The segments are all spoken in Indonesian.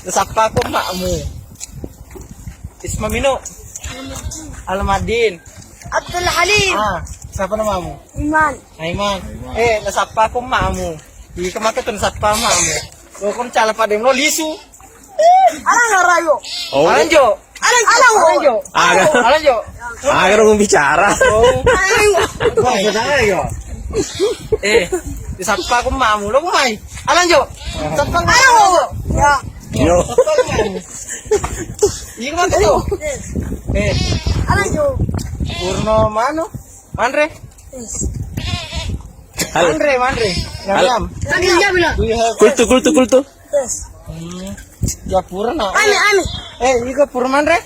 Nasapa ko makmu. Isma Mino. Alamadin. Abdul Halim. Siapa namamu? Iman. Aiman. Nasapa ko makmu. Di kemaka tuh nasapa makmu. Lo kon cala padem lo lisu. Alang Rayo. Oh, Alanjo. Alanjo. Alanjo. agar bicara. Disapa ko makmu. Lo kumai. Alanjo. Sapa ko. Ya. Yo. Iya kemaka tuh? Alang Jo. Purno mano? Mandre? Hal. Mandre. Yam. Kami bilang. Do you have Kultu. Yes. ya Purna? Ami. Ika Purmandre?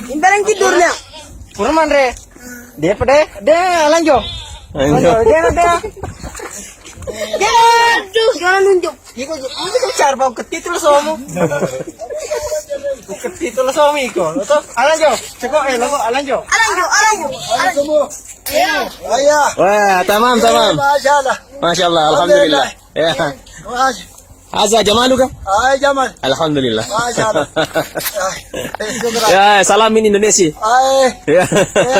Imbarang tidurnya. Purmandre? Dia pede? Dia lanjo. Jangan nunjuk. Iko cari bau ketitul somu. Ketitul somu iko. Betul? Alanjo. Ceko logo alanjo. Alang Jo. Ayah. Wah, tamam. Masyaallah. Masya Allah, alhamdulillah. Ya. Azza Jamaluka? Jamal. Alhamdulillah. Masyaallah. Ya, salamin Indonesia. Ya.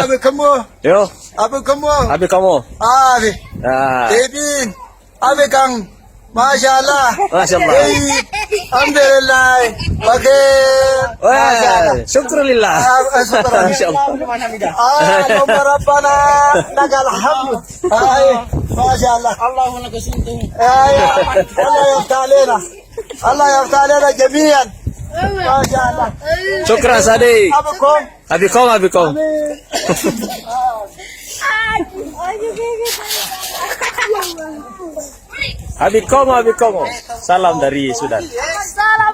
Abi kamu. Yo, Abi kamu. abi kamu. Abi. Ah, Devin. Abi kang. Masyaallah. Masya Allah. Alhamdulillah. Bagai. Wah, syukurillah. Masya Allah. Nomor apa alhamdulillah. Masyaallah. Allahumma laka suntu. Allah yaftah alaina. Allah yaftah alaina jami'an. Masyaallah. Syukran Sadi. Abikum. Abikum. Abikum. Salam dari Sudan. Salam.